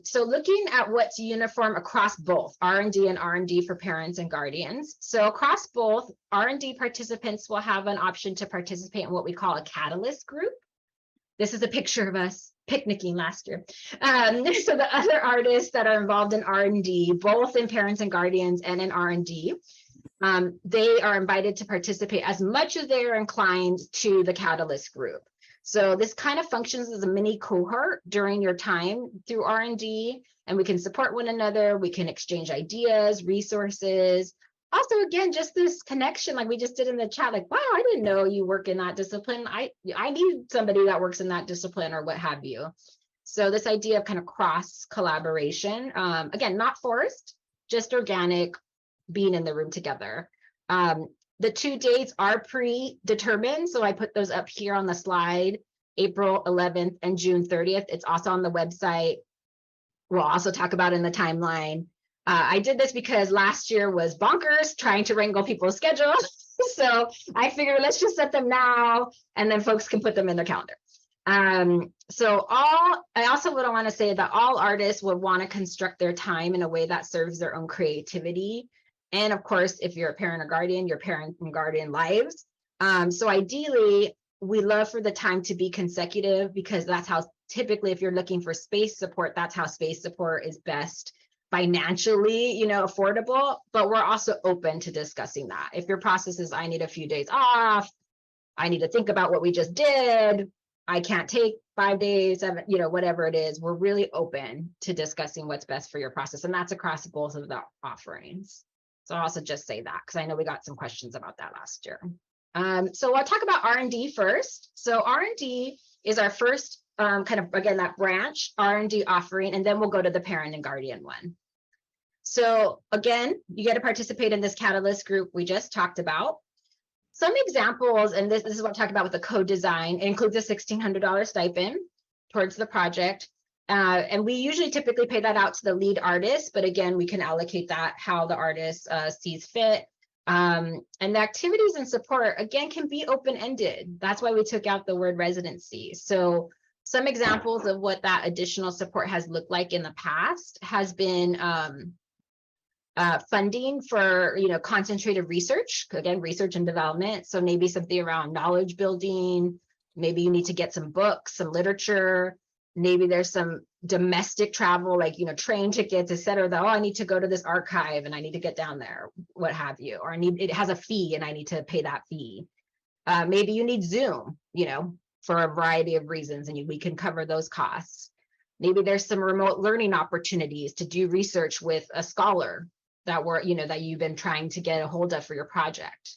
So looking at what's uniform across both R&D and R&D for parents and guardians. So across both, R&D participants will have an option to participate in what we call a catalyst group. This is a picture of us picnicking last year. So the other artists that are involved in R&D, both in parents and guardians and in R&D, they are invited to participate as much as they are inclined to the catalyst group. So this kind of functions as a mini cohort during your time through R&D, and we can support one another. We can exchange ideas, resources. Also, again, just this connection, like we just did in the chat, like, wow, I didn't know you work in that discipline. I need somebody that works in that discipline or what have you. So this idea of kind of cross collaboration, again, not forced, just organic, being in the room together. The 2 dates are predetermined, so I put those up here on the slide, April 11th and June 30th. It's also on the website. We'll also talk about in the timeline. I did this because last year was bonkers trying to wrangle people's schedules. So I figured let's just set them now and then folks can put them in their calendar. I also would want to say that all artists would want to construct their time in a way that serves their own creativity. And of course, if you're a parent or guardian, your parent and guardian lives. So ideally, we love for the time to be consecutive because that's how typically, if you're looking for space support, that's how space support is best financially, affordable, but we're also open to discussing that. If your process is, I need a few days off, I need to think about what we just did, I can't take 5 days, 7, whatever it is, we're really open to discussing what's best for your process. And that's across both of the offerings. So I'll also just say that because I know we got some questions about that last year. So I'll talk about R&D first. So R&D is our first kind of, again, that branch R&D offering, and then we'll go to the parent and guardian one. So again, you get to participate in this catalyst group we just talked about. Some examples, and this is what I'm talking about with the co-design. It includes a $1,600 stipend towards the project. And we usually typically pay that out to the lead artist, but again, we can allocate that how the artist sees fit. And the activities and support, again, can be open-ended. That's why we took out the word residency. So some examples of what that additional support has looked like in the past has been funding for, concentrated research, again, research and development. So maybe something around knowledge building, maybe you need to get some books, some literature, maybe there's some domestic travel, like, train tickets, et cetera, that, I need to go to this archive and I need to get down there, what have you, or it has a fee and I need to pay that fee. Maybe you need Zoom, for a variety of reasons, and we can cover those costs. Maybe there's some remote learning opportunities to do research with a scholar that that you've been trying to get a hold of for your project.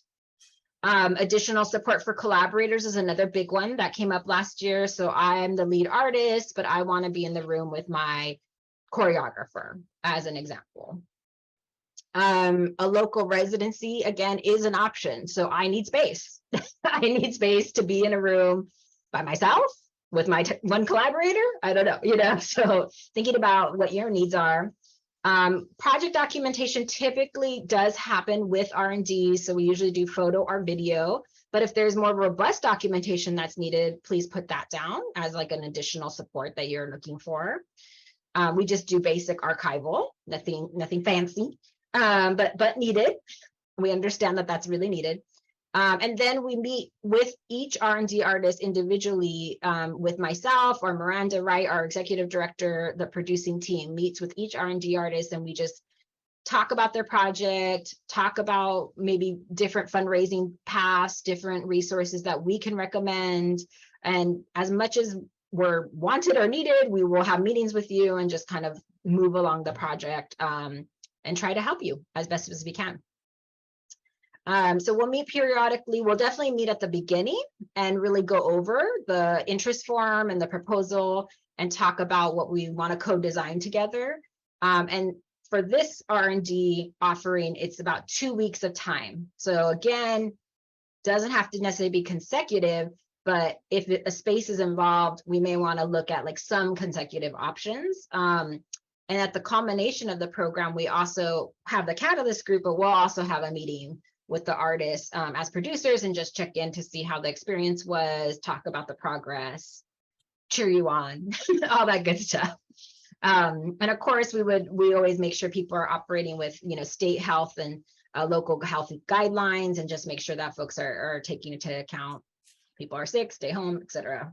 Additional support for collaborators is another big one that came up last year. So I'm the lead artist, but I want to be in the room with my choreographer, as an example. A local residency, again, is an option. So I need space. I need space to be in a room by myself with my one collaborator. I don't know, so thinking about what your needs are. Project documentation typically does happen with R&D, so we usually do photo or video, but if there's more robust documentation that's needed, please put that down as like an additional support that you're looking for. We just do basic archival, nothing fancy, but needed. We understand that that's really needed. And then we meet with each R&D artist individually, with myself or Miranda Wright, our executive director. The producing team meets with each R&D artist, and we just talk about their project, talk about maybe different fundraising paths, different resources that we can recommend. And as much as we're wanted or needed, we will have meetings with you and just kind of move along the project and try to help you as best as we can. So we'll meet periodically. We'll definitely meet at the beginning and really go over the interest form and the proposal and talk about what we want to co-design together. And for this R&D offering, it's about 2 weeks of time. So again, doesn't have to necessarily be consecutive, but if a space is involved, we may want to look at like some consecutive options. And at the culmination of the program, we also have the catalyst group, but we'll also have a meeting with the artists as producers and just check in to see how the experience was, talk about the progress, cheer you on, all that good stuff. And of course, we always make sure people are operating with, state health and local health guidelines, and just make sure that folks are taking into account people are sick, stay home, etc.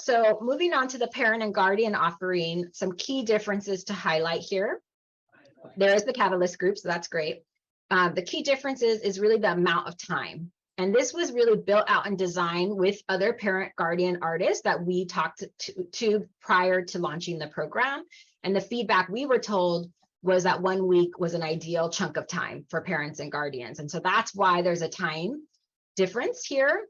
So moving on to the parent and guardian offering, some key differences to highlight here. There is the catalyst group, so that's great. The key difference is really the amount of time. And this was really built out and designed with other parent guardian artists that we talked to prior to launching the program. And the feedback we were told was that 1 week was an ideal chunk of time for parents and guardians. And so that's why there's a time difference here.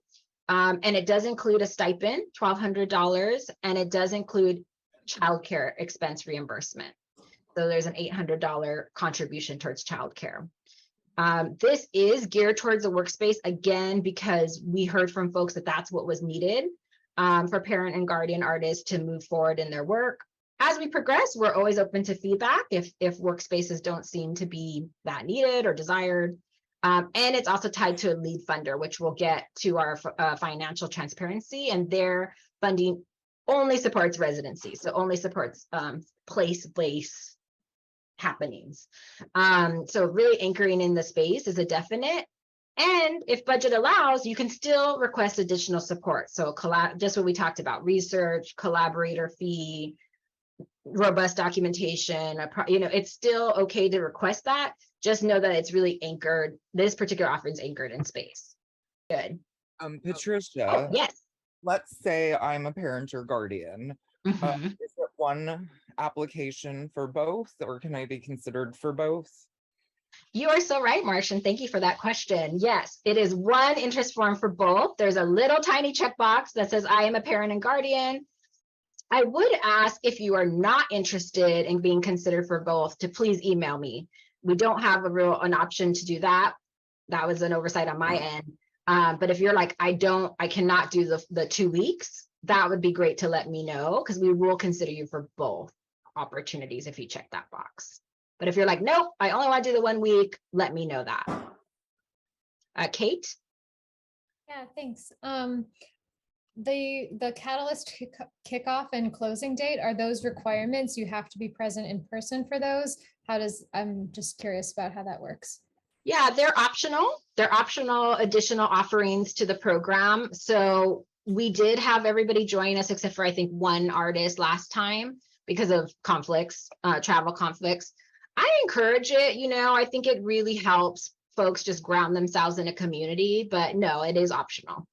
And it does include a stipend, $1,200, and it does include childcare expense reimbursement. So there's an $800 contribution towards childcare. This is geared towards the workspace, again, because we heard from folks that that's what was needed for parent and guardian artists to move forward in their work. As we progress, we're always open to feedback if workspaces don't seem to be that needed or desired. And it's also tied to a lead funder, which we'll get to our financial transparency, and their funding only supports residency, so only supports place-based happenings. So really anchoring in the space is a definite. And if budget allows, you can still request additional support. So just what we talked about, research, collaborator fee, robust documentation, it's still okay to request that. Just know that it's really anchored. This particular offering is anchored in space. Good. Patricia. Yes. Let's say I'm a parent or guardian. Mm-hmm. Is it one application for both, or can I be considered for both? You are so right, Martian. Thank you for that question. Yes, it is one interest form for both. There's a little tiny checkbox that says I am a parent and guardian. I would ask, if you are not interested in being considered for both, to please email me. We don't have an option to do that. That was an oversight on my end. But if you're like, I cannot do the 2 weeks, that would be great to let me know, because we will consider you for both opportunities if you check that box. But if you're like, nope, I only want to do the 1 week, let me know that. Kate? Yeah, thanks. The catalyst kickoff and closing date, are those requirements? You have to be present in person for those? I'm just curious about how that works. Yeah, they're optional. They're optional additional offerings to the program. So we did have everybody join us except for, I think, one artist last time because of conflicts, travel conflicts. I encourage it. I think it really helps folks just ground themselves in a community, but no, it is optional.